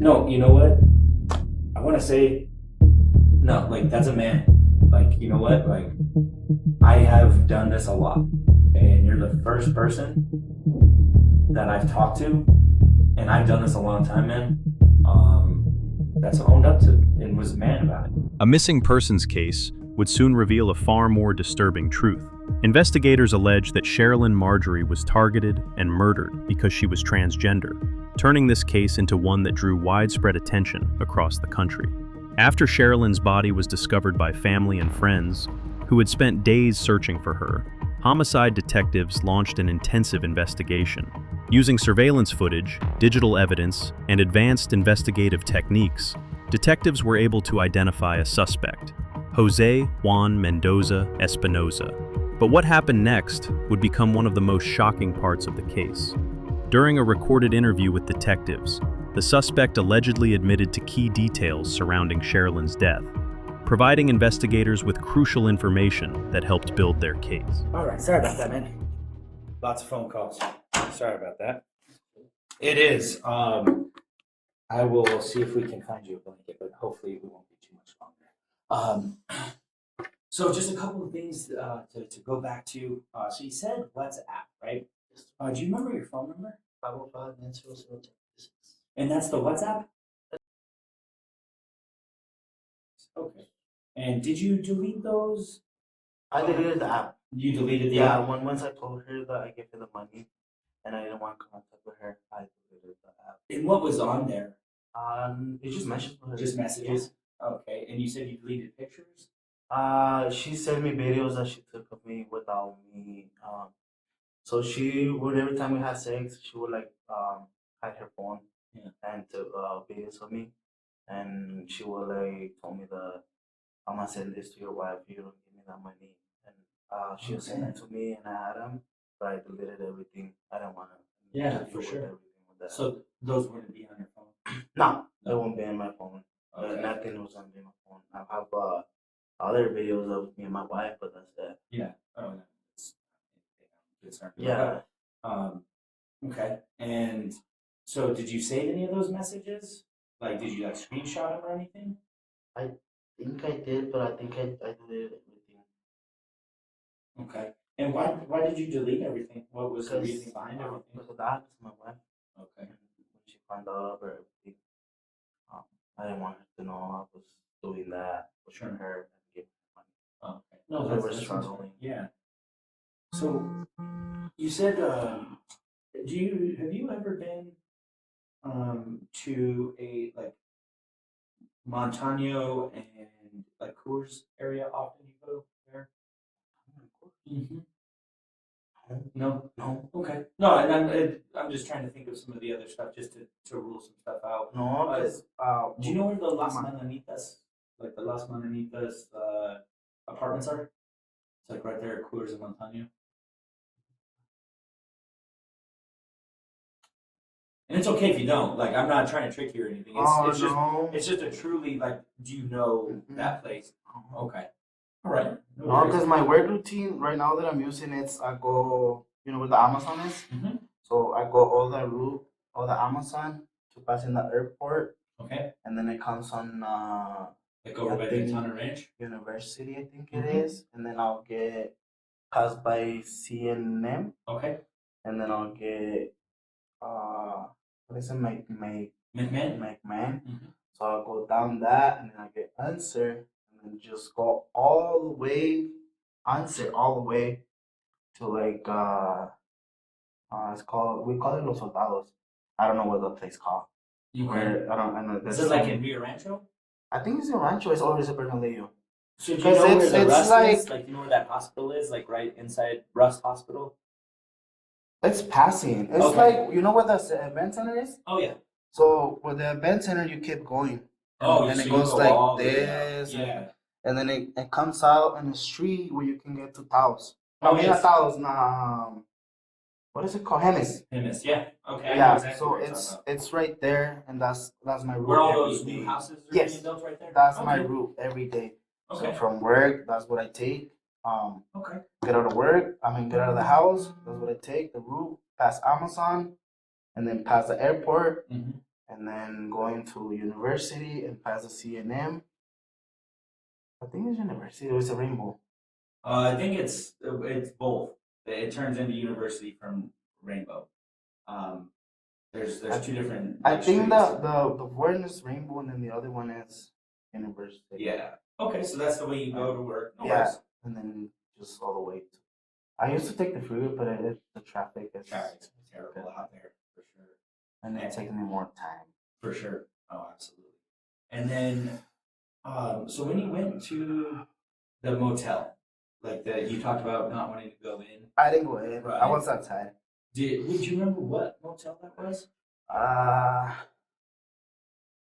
No, you know what? I want to say no. Like that's a man. Like you know what? Like I have done this a lot, okay? And you're the first person that I've talked to, and I've done this a long time, man. That's owned up to and was a man about it. A missing persons case would soon reveal a far more disturbing truth. Investigators allege that Sherilyn Marjorie was targeted and murdered because she was transgender, turning this case into one that drew widespread attention across the country. After Sherilyn's body was discovered by family and friends, who had spent days searching for her, homicide detectives launched an intensive investigation. Using surveillance footage, digital evidence, and advanced investigative techniques, detectives were able to identify a suspect, Jose Juan Mendoza Espinoza. But what happened next would become one of the most shocking parts of the case. During a recorded interview with detectives, the suspect allegedly admitted to key details surrounding Sherilyn's death, providing investigators with crucial information that helped build their case. All right, sorry about that, man. Lots of phone calls. Sorry about that. It is. I will see if we can find you a blanket, but hopefully we won't be too much longer. So just a couple of things to go back to. So you said WhatsApp, right? Do you remember your phone number? 505-900-1056. And that's the WhatsApp? Okay. And did you delete those? I deleted the app. You deleted the Yeah, app? once I told her that I gave her the money and I didn't want contact with her, I deleted the app. And what was on there? It just mentioned her. Just messages? Okay. And you said you deleted pictures? She sent me videos that she took of me without me. So she would, every time we had sex, she would like hide her phone and took videos of me, and she would like told me that I'm gonna send this to your wife if you don't give me that money, and she'll send it to me, and I had them, but I deleted everything. I don't want to. Yeah, for sure. Everything with that. So those wouldn't be on your phone? No, it won't be on my phone. Okay. Nothing was on my phone. I have other videos of me and my wife, but that's it. Yeah. Oh, no. Yeah. Okay. And so did you save any of those messages? Like, did you like screenshot them or anything? I think I did, but I think I deleted everything. Okay. And why did you delete everything? What was the reason behind everything? Because that happened to my wife. Okay. And when she found out about everything, I didn't want her to know I was doing that, pushing her and giving her money. Okay. No, We were that's struggling. yeah. So you said, have you ever been to a like Montano and like Coors area often? You go there? Mm-hmm. No. Okay. No, and I'm just trying to think of some of the other stuff just to rule some stuff out. No, because Do you know where the Las Mananitas, like the Las Mananitas apartments are? It's like right there at Coors and Montano. And it's okay if you don't. Like, I'm not trying to trick you or anything. It's just a truly like. Do you know that place? Okay. All right. No, because my work routine right now that I'm using I go, where the Amazon is. Mm-hmm. So I go all the route, all the Amazon to pass in the airport. Okay. And then it comes on like over by Daytona Ranch University, I think it is. And then I'll get passed by CNM. Okay. And then I'll get what is it, McMahon. Mm-hmm. So I'll go down that, and then I get answer, and then just go all the way, answer all the way to like we call it Los Soldados. I don't know what the place called. Where I don't know. Is it like in Rio Rancho? I think it's in Rancho. It's always in Bernalillo. So do you know where the Rust is? Like, you know where that hospital is? Like right inside Rust Hospital? It's passing. It's okay. Like, you know where the event center is? Oh, yeah. So with the event center, you keep going. And so it goes like this. Yeah. And then it comes out in the street where you can get to Taos. Yes. Taos, what is it called? Hemis, yeah. Okay. Yeah, exactly so it's right there, and that's my route. Where all those new houses are being built right there? That's my route every day. Okay. So from work, that's what I take. Okay. Get out of work, get out of the house, that's what I take, the route, past Amazon, and then past the airport, and then going to university and pass the CNM. I think it's university. It was a rainbow. I think it's both. It turns into university from Rainbow. Um, there's two different. I like, think streets. the one is rainbow, and then the other one is university. Yeah. Okay, so that's the way you go to work. No Yeah, worries. and then just all the way. I used to take the freeway, but the traffic is Traffic's terrible out there for sure. and it takes me more time. For sure. Oh, absolutely. And then, so when you went to the motel, like you talked about not wanting to go in. I didn't go in. Right. I was outside. Would you remember what motel that was? Uh,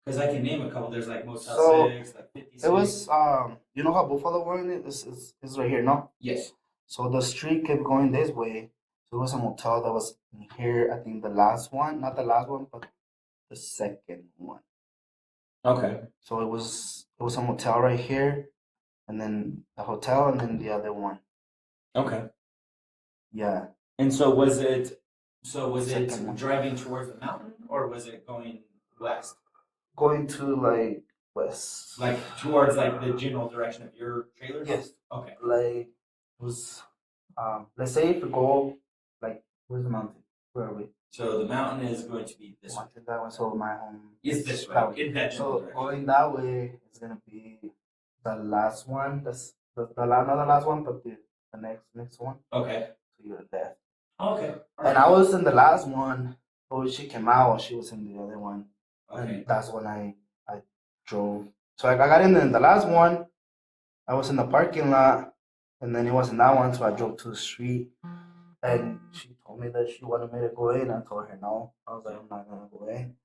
Because I can name a couple. There's like Motel So, 6, like 56. it was you know how Buffalo one is right here, no? Yes. So the street kept going this way. So it was a motel that was in here. I think the last one, not the last one, but the second one. Okay. So it was a motel right here, and then the hotel, and then the other one. Okay. Yeah, And so was it Second one. driving towards the mountain or was it going west? going to like west. Like towards like the general direction of your trailer? Yes. Okay. Like it was let's say if we go like where's the mountain? Where are we? So the mountain is going to be this way. Mountain that one, so my home Is this that way. In that general So direction. going that way is gonna be the last one. That's not the last one, but the next one Okay. to your left. Okay. And I was in the last one. Oh, she came out. She was in the other one, Okay. and that's when I drove. So like, I got in the last one. I was in the parking lot, and then it was in that one. So I drove to the street, and she told me that she wanted me to go in. I told her no. I was like, I'm not gonna go in.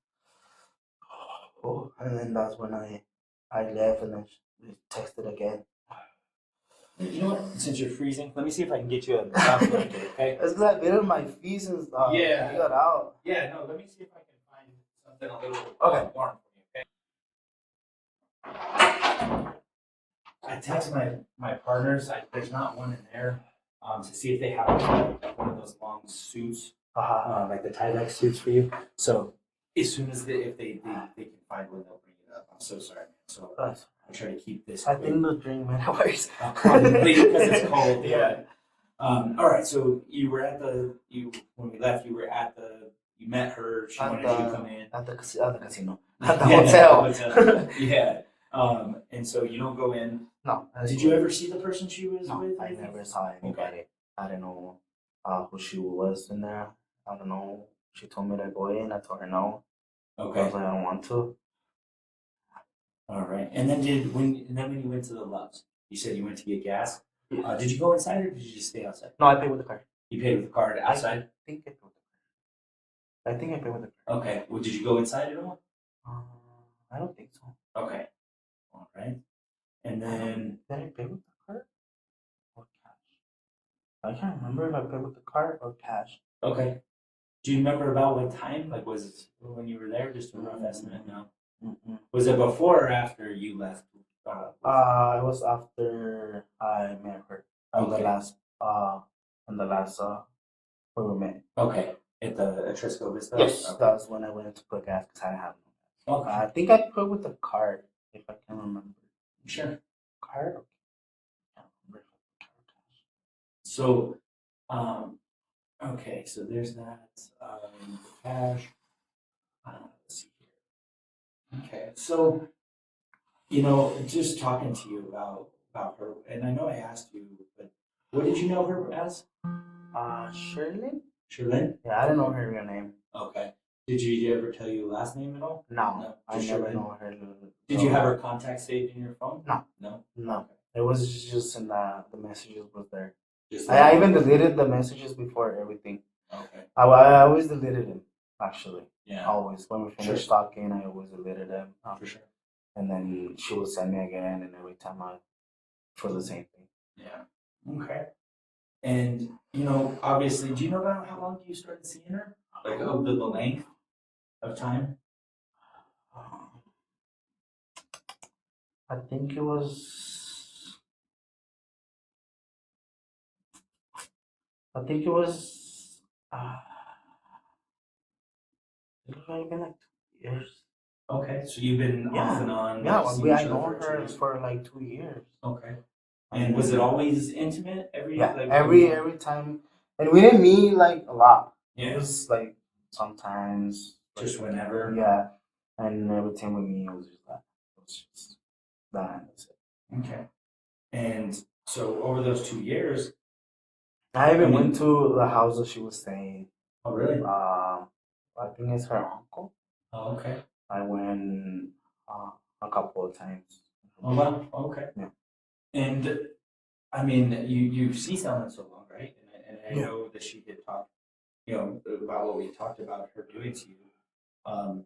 Oh, and then that's when I left, and then she texted again. You know what? Since you're freezing, let me see if I can get you a blanket, okay? It's because I've been on my feet since Yeah. we got out. Yeah, no, let me see if I can find something a little Okay. warm for you, okay? I text my partners, there's not one in there, to see if they have one of those long suits, like the tie-back suits for you. So as soon as if they can find one, they'll bring it up. I'm so sorry, man. So I'll try to keep this I quick. think the drink went worse. Probably because it's cold. Yeah. All right. So you were at when we left. You met her. She wanted you to come in. At the casino. At the Yeah, hotel. the hotel. Yeah. And so you don't go in. No. Did you ever see the person she was No, with? I never saw anybody. I didn't know who she was in there. I don't know. She told me to go in. I told her no. I Okay. was like, I don't want to. All right. And then when you went to the Loves, you said you went to get gas. Did you go inside or did you just stay outside? No, I paid with the card. You paid with the card outside. I think I paid with the card. Okay. Well, did you go inside at all? I don't think so. Okay. All right. And then Did I pay with the card or cash? I can't remember if I paid with the card or cash. okay. Do you remember about what time? Like, was it when you were there? Just a rough estimate. No. Mm-mm. Was it before or after you left? It was after I met her on Okay. the last where we met. Okay. At Trisco Vista. Yes, Okay. that was when I went to put gas because I didn't have no gas. Okay. I think I put with the card if I can remember. Sure. Card? I can't remember. So, okay. So there's that. Cash. Let's see here. Okay. So, just talking to you about her, and I know I asked you, but what did you know her as? Shirley? Sherlyn? Yeah, I don't know her real name. Okay. Did you ever tell you last name at all? No, I just never Shirley? know her. Did you have her contact saved in your phone? No. No? No. Okay. It was just in the messages was there. Just I even deleted the messages before everything. Okay. I always deleted them, actually. Yeah. Always. When we finished Sure. talking, I always deleted them. For sure. And then she would send me again, and every time for the same thing. Yeah. Okay. And obviously, do you know about how long you started seeing her? Like the length of time? I think it was. It might have been like 2 years. Okay, so you've been off and on. Yeah, seeing I each other know for 2 her years. for like 2 years. Okay. And was it always intimate? Yeah, like, every time, and we didn't meet like a lot. Yeah. It was like sometimes, Just whenever. yeah, and every time we meet, it was just that. It was just that. That's it. Okay. And so over those 2 years. I even I mean- went to the house that she was staying. Oh, really? I think it's her uncle. Oh, okay. I went a couple of times. Oh, wow. Okay. Yeah. And I mean, you see someone so long, right? And I Yeah. know that she did talk, about what we talked about her doing to you.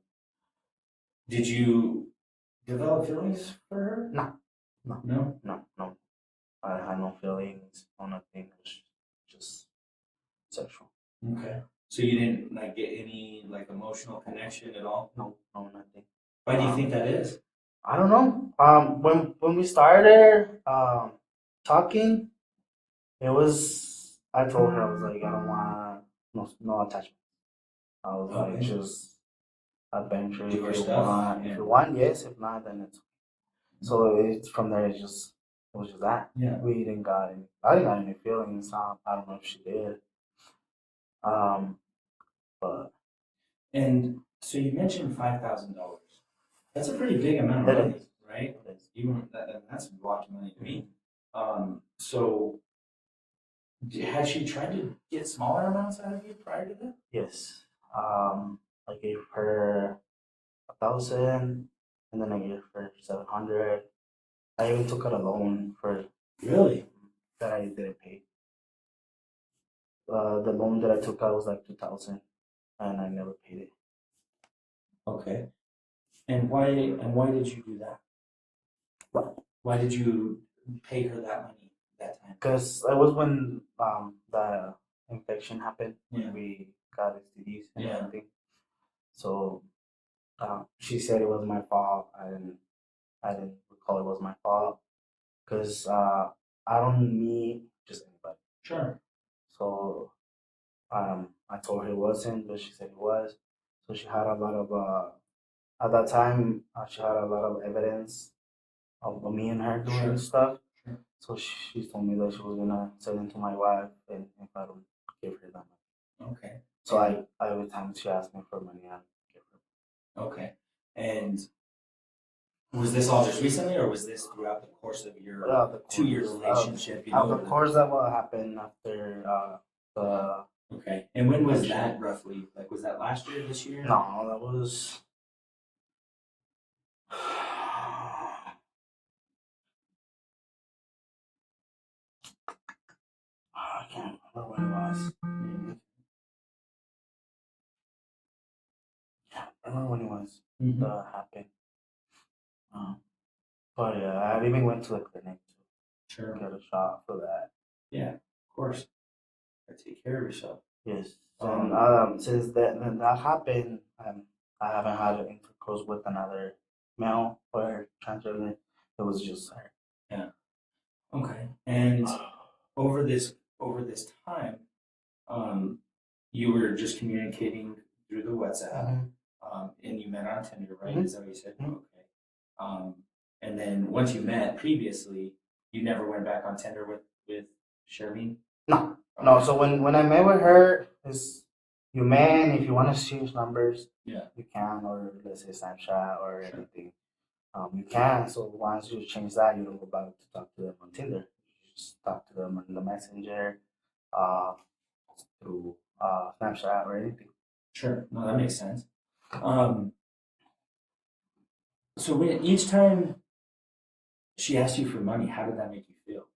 Did you develop feelings for her? No. No. I had no feelings, no nothing. It was just sexual. Okay. So you didn't like get any like emotional connection at all? No, nothing. Why do you think that is? I don't know. When we started talking, it was. I told her I was like, I don't want no attachment. I was like, Okay. just adventure. Do our If you stuff, want, yeah. if you want, yes. If not, then it's. So it's from there. It was just that. Yeah. We didn't got any. I didn't got any feelings. I don't know if she did. But And so you mentioned $5,000. That's a pretty big amount of It money, is. right? it is. Even that's a lot of money to me. So had she tried to get smaller amounts out of you prior to that? Yes. I gave her 1,000, and then I gave her 700. I even took out a loan for Really? that I didn't pay. The loan that I took out was like 2,000, and I never paid it. Okay. And why did you do that? What? Why did you pay her that money that time? Because it was when the infection happened. Yeah. We got STDs and Yeah. everything. So she said it was my fault. I didn't recall it was my fault because I don't meet just anybody. Sure. So I told her it wasn't, but she said it was. So she had a lot of at that time she had a lot of evidence of me and her doing Sure. stuff. Sure. So she told me that she was gonna send it to my wife, and if I don't give her that money. Okay. So I every time she asked me for money, I give her. Okay. And was this all just recently, or was this throughout the course of your The 2-year course relationship? Of the course that will happen after the Okay. And when was that roughly? Like, was that last year, this year? no, that was. I can't remember when it was. I remember when it was Mhm. that happened. But yeah, I even went to the clinic to Sure. get a shot for that. Yeah, of course. Gotta take care of yourself. Yes. And since that happened, I haven't had an intercourse with another male or transgender. It was just her. Okay. And over this time, you were just communicating through the WhatsApp, and you met on Tinder, right? Mhm. Is that what you said? Mhm. Okay. And then once you met previously, you never went back on Tinder with Charlene? No. No, so when I met with her, is you man, if you want to exchange numbers, Yeah. you can, or let's say Snapchat or Sure. anything, you can. So once you change that, you don't go back to talk to them on Tinder. You just talk to them on the Messenger, through Snapchat or anything. Sure. No, that makes sense. So when each time she asked you for money, how did that make you feel?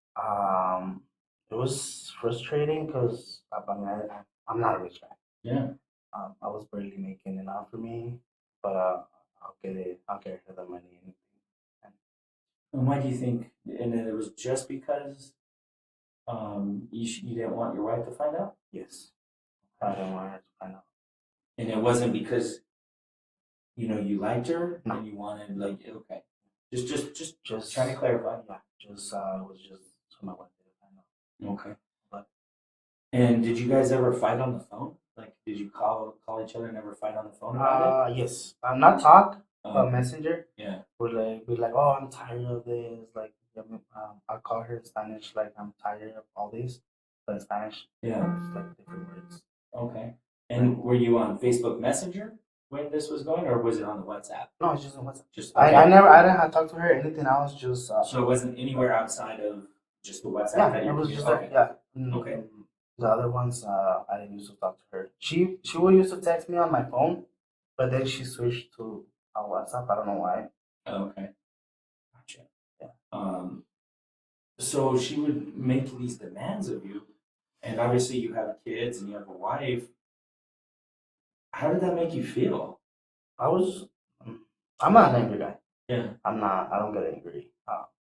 It was frustrating because I'm not a rich guy. Yeah. I was barely making enough for me, but I'll get it. I'll get her the money. And why do you think? And then it was just because you didn't want your wife to find out, Yes, I don't want her to find out. and it wasn't because you liked her No. and you wanted like okay, just Just trying to clarify. Yeah, just it was just so my wife didn't find out. Okay. But- And did you guys ever fight on the phone? Like, did you call each other, never fight on the phone about Yes. Not talk, it? but messenger. Yeah. Be like, oh, I'm tired of this. Like, I'll call her in Spanish, like, I'm tired of all this, but in Spanish, Yeah. it's like different words. Okay. And were you on Facebook Messenger when this was going, or was it on the WhatsApp? No, it's just on WhatsApp. Just I didn't have to talk to her, anything else, just. So it wasn't anywhere outside of just the WhatsApp Yeah, that you it was were just using? that, yeah. Okay. The other ones, I didn't used to talk to her. She would used to text me on my phone, but then she switched to WhatsApp. I don't know why. Okay. Gotcha. Yeah. So she would make these demands of you, and obviously you have kids and you have a wife. How did that make you feel? I'm not an angry guy. Yeah. I don't get angry.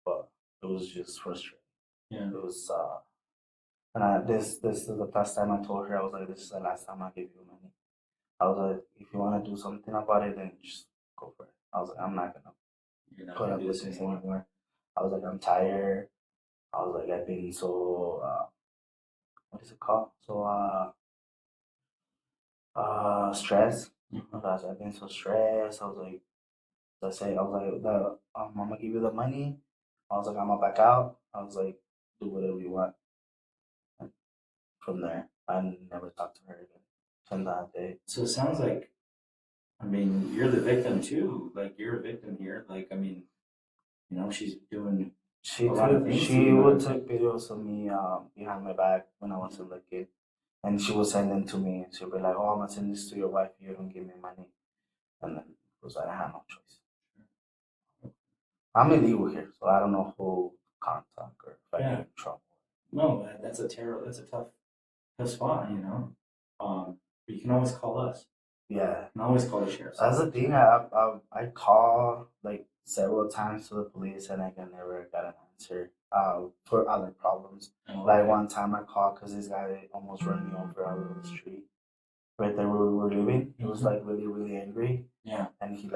But it was just frustrating. Yeah. It was, this is the last time I told her, I was like, this is the last time I give you money. I was like, if you want to do something about it, then just go for it. I was like, I'm not gonna You're not put gonna up do with this this anymore. anymore. I was like, I'm tired. I was like, I've been so what is it called? So stressed. Because I've been so stressed. I was like, I was like, I'm gonna give you the money. I was like, I'm gonna back out. I was like, do whatever you want. And from there, I never talked to her again from that day. So it sounds like, I mean, you're the victim too. Like, you're a victim here. Like, I mean, she's doing She a lot of things. she would take videos of me behind my back when I was a little kid, and she would send them to me. And she'd be like, "Oh, I'm gonna send this to your wife. If you don't give me money." And then it was like I had no choice. I'm illegal here, so I don't know who to contact or if I get in trouble. No, that's a tough spot, but you can always call us. Yeah, You can always call the sheriff. that's the thing. I call like several times to the police, and I never got an answer. For other problems. Like one time I called because this guy almost ran me over out of the street. Right there where we were living, he was like really, really angry. Yeah. And he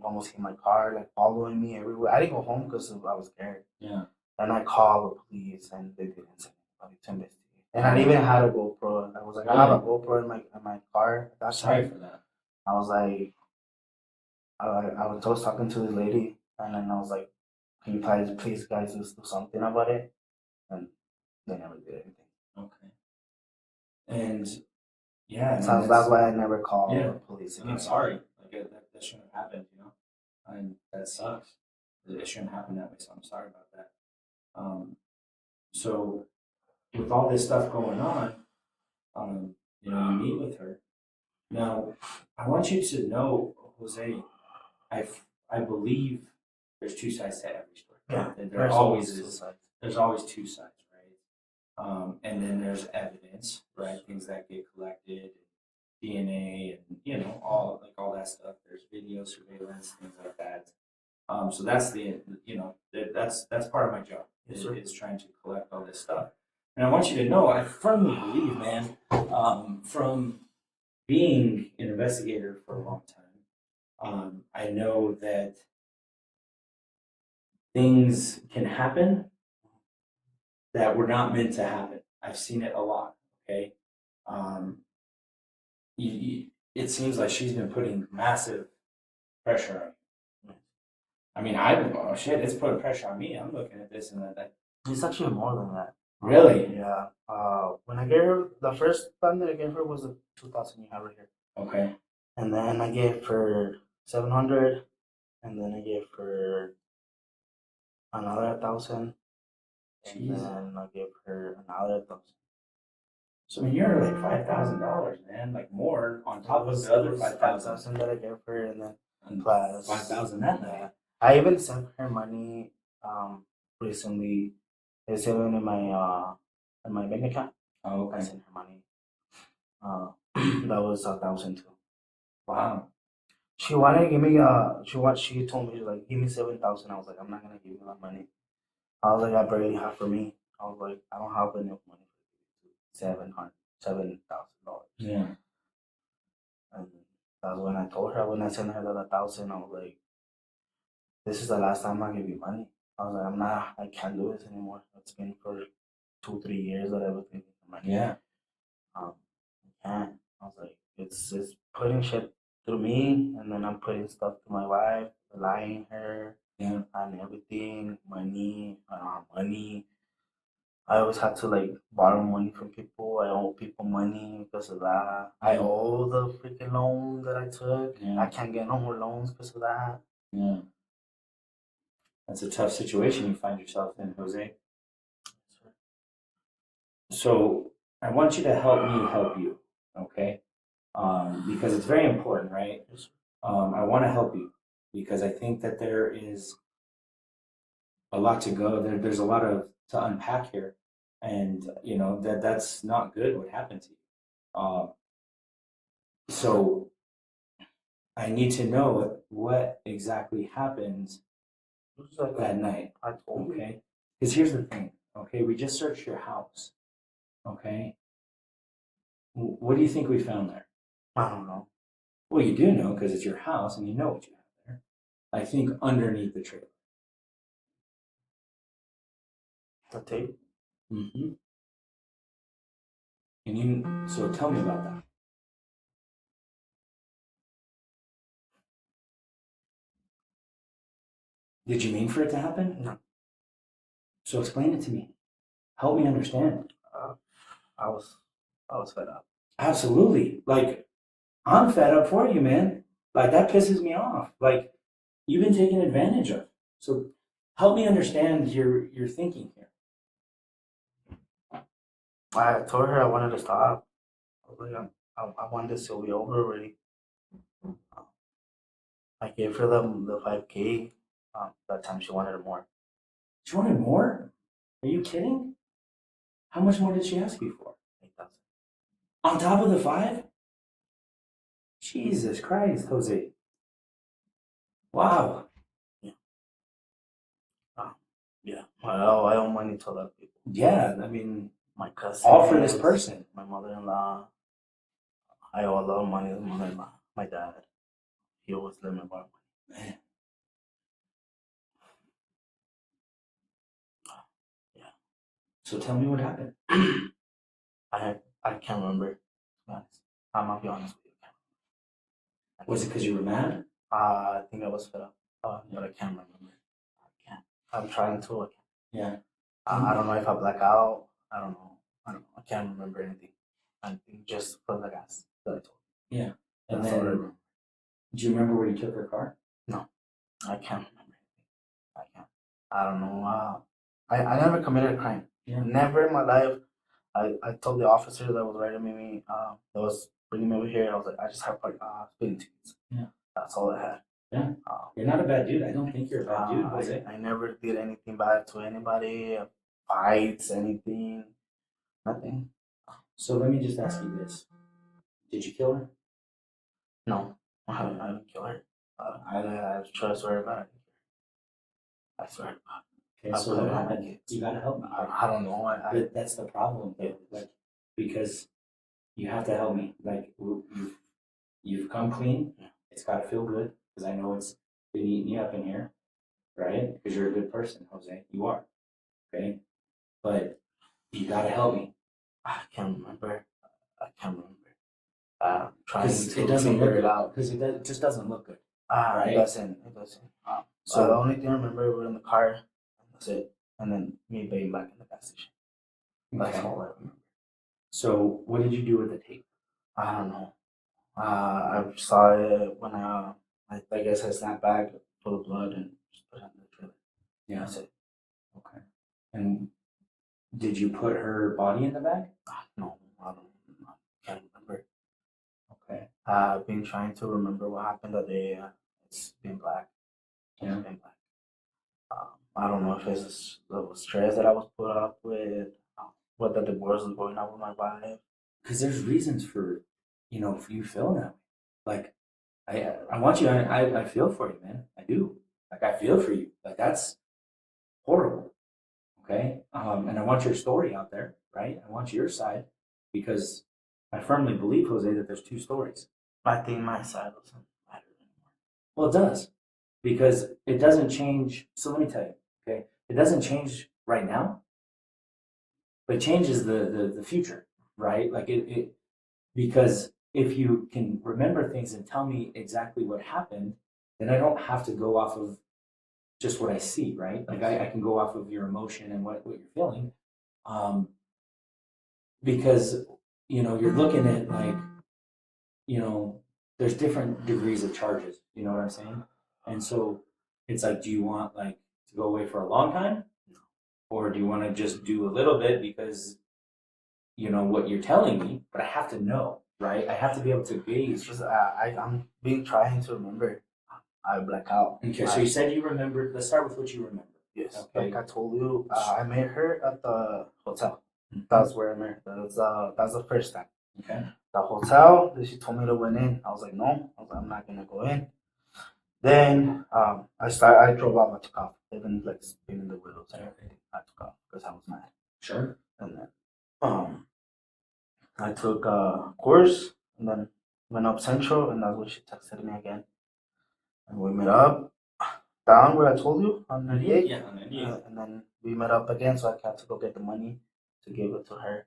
almost hit my car, like following me everywhere. I didn't go home because I was scared. Yeah. And I called the police, and they didn't send anybody to investigate. And I even had a GoPro. I was like, I have a GoPro in my car. Sorry for that. I was like, I was just talking to this lady, and then I was like, can you please guys just do something about it? And they never did anything. Okay. And yeah, So that's why I never called the police again. I'm sorry. Like that shouldn't have happened, and that sucks. It shouldn't happen that way. So I'm sorry about that. So with all this stuff going on, you meet with her. Now, I want you to know, Jose, I believe there's two sides to every story. Yeah, There always is. There's always two sides, right? And then there's evidence, right? Things that get collected, DNA, and all that stuff. There's video surveillance, things like that. So that's that's part of my job is trying to collect all this stuff. And I want you to know, I firmly believe, man, from being an investigator for a long time, I know that things can happen that were not meant to happen. I've seen it a lot. Okay, it seems like she's been putting massive pressure on you. I mean, it's putting pressure on me. I'm looking at this and that. It's actually more than that. Really? Yeah. When I gave her the first time that I gave her was the 2,000 you have right here. Okay. And then I gave her 700, and then I gave her another 1,000, and then I gave her another 1,000. So you're like $5,000, man, like more on top of the other 5,000 that I gave her, and then plus 5,000 that night. I even sent her money recently. I sent it in my bank account. Oh, okay. I sent her money. That was 1,000 too. Wow. She wanted to give me she told me like give me 7,000. I was like, I'm not gonna give you that money. I was like, I barely have for me. I was like, I don't have enough money for $7,000. Yeah. And that's when I told her, when I sent her the 1,000, I was like, this is the last time I give you money. I was like, I can't do this anymore. It's been for 2-3 years that I've been giving money. Yeah. I can't. I was like, it's putting shit through me, and then I'm putting stuff to my wife, lying her, Yeah. and everything. Money, I don't have money. I always had to like borrow money from people. I owe people money because of that. I owe the freaking loan that I took. Yeah. I can't get no more loans because of that. Yeah. That's a tough situation you find yourself in, Jose. So I want you to help me help you, okay? Because it's very important, right? I want to help you because I think that there is a lot to go. There's a lot to unpack here, and you know that's not good. What happened to you? So I need to know what exactly happened It was like that night. I told you. Okay, because here's the thing. Okay, we just searched your house. Okay, what do you think we found there? I don't know. Well, you do know because it's your house and you know what you have there. I think underneath the trailer. The tape. Mm-hmm. And you, so tell me about that. Did you mean for it to happen? No. So explain it to me. Help me understand. I was fed up. Absolutely. Like, I'm fed up for you, man. Like, that pisses me off. Like, you've been taken advantage of. So help me understand your thinking here. I told her I wanted to stop. I was like, I wanted this to be over already. I gave her the 5K. That time she wanted more. She wanted more? Are you kidding? How much more did she ask you for? 8,000. On top of the 5? Jesus Christ, Jose. Wow. Yeah. I owe money to a lot of people. Yeah, I mean, My cousin. all for this person. My mother-in-law. I owe a lot of money to my mother-in-law. My dad. He always let me borrow money. Man. Yeah. So tell me what happened. I can't remember. To be honest. I'm gonna be honest with you. Was it because you were mad? I think I was fed up, but I can't remember. I can't. I'm trying to. I can't. Yeah. I don't know if I black out. I don't know. I can't remember anything. I think just for the gas that I told you. Yeah. And That's all I then, remember. do you remember where you took her car? No, I can't remember anything. I can't. I don't know. I never committed a crime. Yeah. Never in my life. I told the officer that was writing me, that was bringing me over here. I was like, I just have speeding tickets. Yeah. That's all I had. Yeah. You're not a bad dude. I don't think you're a bad dude, Jose. I never did anything bad to anybody. Fights, anything, nothing. So let me just ask you this. Did you kill her? No, I didn't kill her. I swear about it. I swear. Okay, I so put what it on my happened? kids. You gotta help me. I don't know. But that's the problem, though. Like, because you have to help me. Like, you've come clean. It's gotta feel good because I know it's been eating you up in here, right? Because you're a good person, Jose. You are. Okay, but you gotta help me. I can't remember. I can't remember. Trying Because to it doesn't figure look it good. out. Because it just doesn't look good. It right? doesn't. It doesn't. So the only thing I remember, we were in the car. That's it. And then me being back in the gas station. That's okay. all I remember. So what did you do with the tape? I don't know. I saw it when I guess I snapped back, full of blood, and just put it in the trailer. Yeah. That's it. Okay. And did you put her body in the bag? No, I can't remember. Okay. I've been trying to remember what happened that day. It's been black. Yeah. It's been black. I don't know if it's the stress that I was put up with, what the divorce was going on with my wife. Because there's reasons for, if you feel that way. Like, I want you. I feel for you, man. I do. Like, I feel for you. Like, that's horrible. Okay. And I want your story out there, right? I want your side because I firmly believe, Jose, that there's two stories. I think my side doesn't matter anymore. Well, it does, because it doesn't change. So let me tell you, okay? It doesn't change right now, but it changes the future, right? Like it because if you can remember things and tell me exactly what happened, then I don't have to go off of just what I see, right? Like I can go off of your emotion and what you're feeling. Because, you're looking at like, there's different degrees of charges, you know what I'm saying? And so it's like, do you want like to go away for a long time? Or do you want to just do a little bit because what you're telling me, but I have to know, right? I have to be able to It's gauge. just I'm being trying to remember. I black out. Okay, so you said you remembered. Let's start with what you remember. Yes, Okay. like I told you, I met her at the hotel. Mhm. That's where I met her. That's the first time. Okay. The hotel. Then she told me to went in. I was like, no. I was like, I'm not gonna go in. Then I drove out. I took off. Even like spinning the wheels and everything. I took off because I was mad. Sure. And then I took a course and then went up Central, and that's when she texted me again. And we met up down where I told you on 98. Yeah, on 98. And then we met up again, so I had to go get the money to give it to her.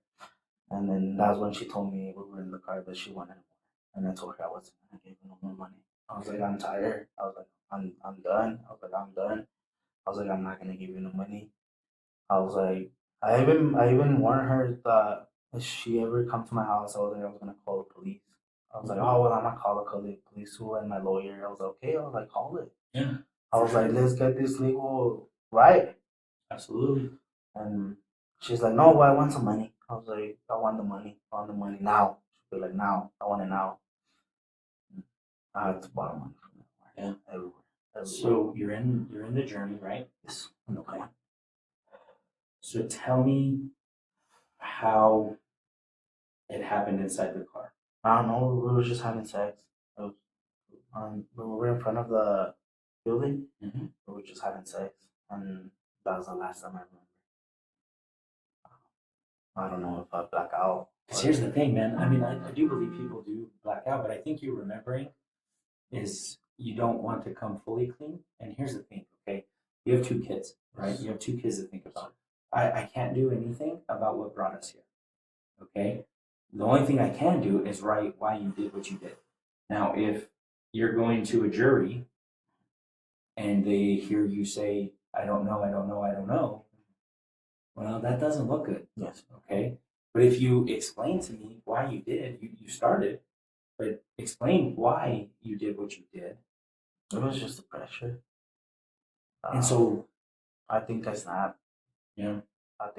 And then that's when she told me we were in the car that she wanted more. And I told her I wasn't gonna give her no more money. I was like, I'm tired. I was like, I'm done. I was like, I'm done. I was like, I'm not gonna give you no money. I was like, I even warned her that if she ever come to my house, I was gonna call the police. I was like, oh well, I'm gonna call the police too and my lawyer. I was like, okay. I was like, call it. Yeah. I was like, let's get this legal right. Absolutely. And she's like, no, well, I want some money. I was like, I want the money. I want the money now. She'd be like, now. I want it now. I had to borrow money from her. Yeah. Everywhere. So you're in the journey, right? Yes. Okay. So tell me how it happened inside the car. I don't know. We were just having sex. We were in front of the building. Mm-hmm. We were just having sex, and that was the last time I remember. I don't know if I black out. Because here's the thing, man. I mean, I do believe people do black out, but I think you remembering is you don't want to come fully clean. And here's the thing, okay? You have 2 kids, right? You have 2 kids to think about. I can't do anything about what brought us here, okay? The only thing I can do is write why you did what you did. Now, if you're going to a jury and they hear you say, I don't know, I don't know, I don't know, well, that doesn't look good. Yes. Okay. But if you explain to me why you did, you started, but explain why you did what you did. It was just the pressure. And so, I think I snapped. yeah, I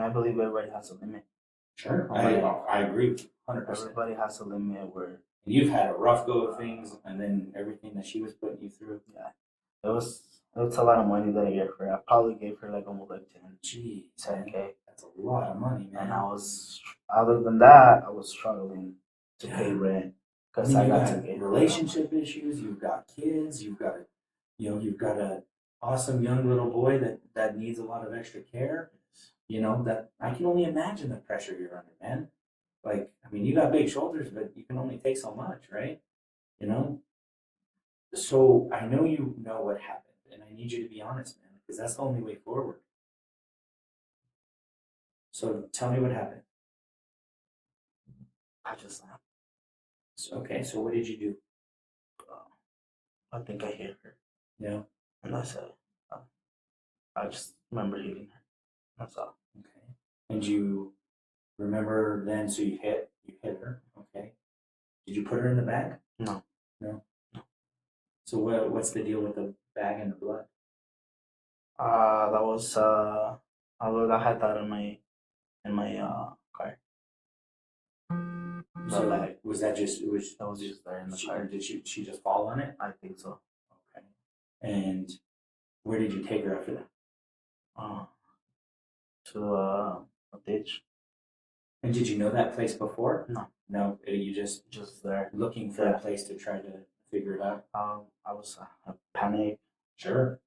believe everybody has a limit. sure. Oh my I agree 100%. Everybody has a limit where You've had a rough go of things, and then everything that she was putting you through. yeah, it was a lot of money that I gave her. I probably gave her like almost like 10, Jeez, 10K. that's a lot of money, man. And I was, other than that, I was struggling to pay rent I because mean, I you got to got get relationship issues. You've got kids. You've got a awesome young little boy that needs a lot of extra care. That I can only imagine the pressure you're under, man. Like, I mean, you got big shoulders, but you can only take so much, right? So I know you know what happened, and I need you to be honest, man, because that's the only way forward. So tell me what happened. I just snapped. Okay, so what did you do? I think I hit her. Yeah. And I said, I just remember hitting her. That's all. Okay. And you remember then? So you hit her. Okay. Did you put her in the bag? No. No. So what's the deal with the bag and the blood? That was I had that in my car. So bag. was that just it was? That was just there in the car. Did she just fall on it? I think so. Okay. And where did you take her after that? To a ditch. And did you know that place before? No. No, you just there. looking for a place to try to figure it out. I was panicked. Sure.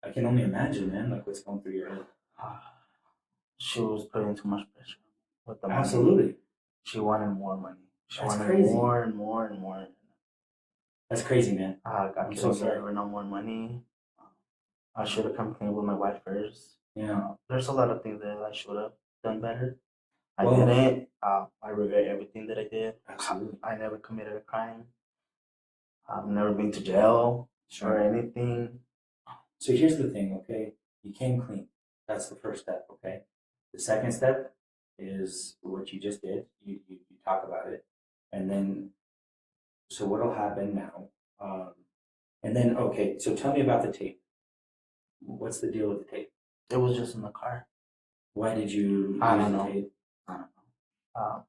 I can only imagine, man, like what's going through your head. She was putting too much pressure with the money. Absolutely. She wanted more money. She That's wanted crazy. more and more and more. That's crazy, man. I'm so sorry for no more money. I should have come clean with my wife first. Yeah. There's a lot of things that I should have done better. I Well- didn't. I regret everything that I did. Absolutely. I never committed a crime. I've never been to jail or anything. So here's the thing, okay? You came clean. That's the first step, okay? The second step is what you just did. You talk about it. And then, so what'll happen now? And then, okay, so tell me about the tape. What's the deal with the tape? It was just in the car. Why did you I use don't the know. tape? I don't know.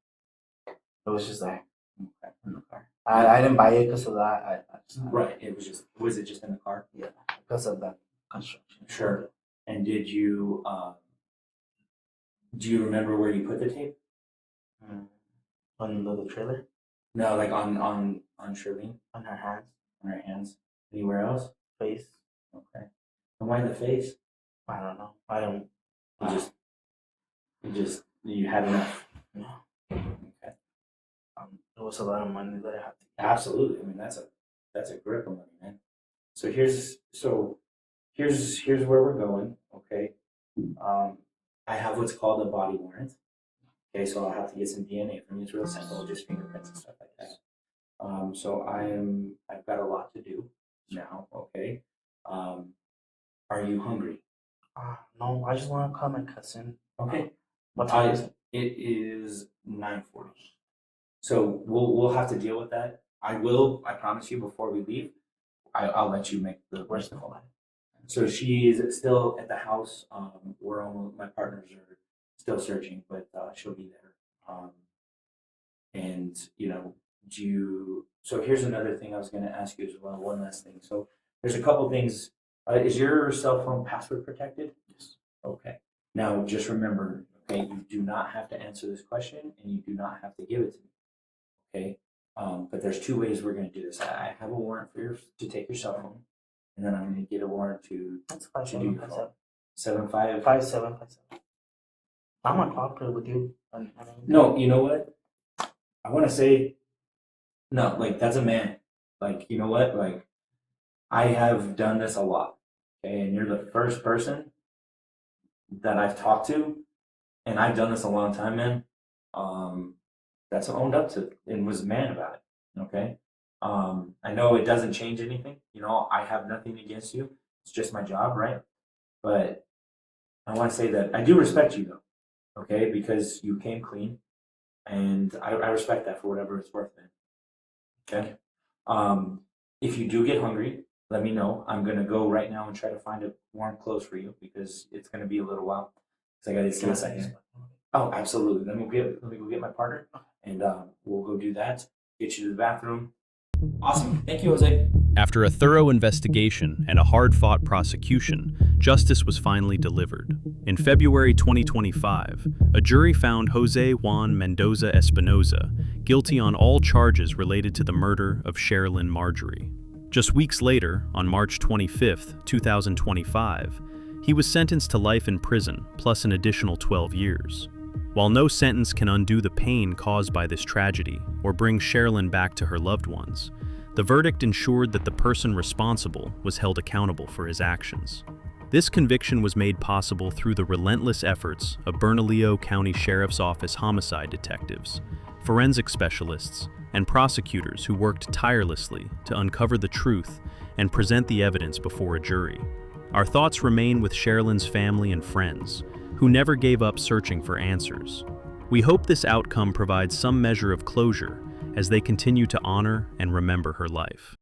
It was just there Okay. in the car. I didn't buy it because of that. I just, Right. Was it just in the car? Yeah, because of that construction. Sure. And do you remember where you put the tape? On the trailer, No, like on Shirlene, on her hands, on her hands. Anywhere else? face. Okay. And why the face? I don't know. I don't. You had enough. No. Okay. It was a lot of money that I had to. Absolutely. I mean, that's a grip of money, man. So here's where we're going. Okay. I have what's called a body warrant. Okay, so I'll have to get some DNA from you. It's real simple, just fingerprints and stuff like that. So I've got a lot to do now. Okay. Are you hungry? No, I just want to call my cousin. Okay. What time is it? It is 9:40. So we'll have to deal with that. I promise you before we leave, I'll let you make the Where's the call? So she's still at the house. My partners are still searching, but she'll be there. And so here's another thing I was going to ask you as well. One last thing. So there's a couple things. Is your cell phone password protected? Yes. Okay. Now just remember, okay, you do not have to answer this question, and you do not have to give it to me. Okay. But there's two ways we're going to do this. I have a warrant to take your cell phone, and then I'm going to get a warrant to That's do your 5757. 75. 5757. I'm gonna cooperate with you. No, you know what? I want to say, no, like that's a man. Like, you know what? Like, I have done this a lot. Okay, and you're the first person that I've talked to, and I've done this a long time, man. That's owned up to and was a man about it. Okay. I know it doesn't change anything. You know, I have nothing against you. It's just my job, right? But I want to say that I do respect you, though. Okay, because you came clean, and I respect that for whatever it's worth, man. Okay. If you do get hungry, let me know. I'm gonna go right now and try to find a warm clothes for you because it's gonna be a little while. Because I gotta see a second. Oh, absolutely. Let me go get my partner, and we'll go do that. Get you to the bathroom. Awesome. Thank you, Jose. After a thorough investigation and a hard-fought prosecution, justice was finally delivered. In February 2025, a jury found Jose Juan Mendoza Espinoza guilty on all charges related to the murder of Sherilyn Marjorie. Just weeks later, on March 25, 2025, he was sentenced to life in prison, plus an additional 12 years. While no sentence can undo the pain caused by this tragedy or bring Sherilyn back to her loved ones, the verdict ensured that the person responsible was held accountable for his actions. This conviction was made possible through the relentless efforts of Bernalillo County Sheriff's Office homicide detectives, forensic specialists, and prosecutors who worked tirelessly to uncover the truth and present the evidence before a jury. Our thoughts remain with Sherilyn's family and friends, who never gave up searching for answers. We hope this outcome provides some measure of closure as they continue to honor and remember her life.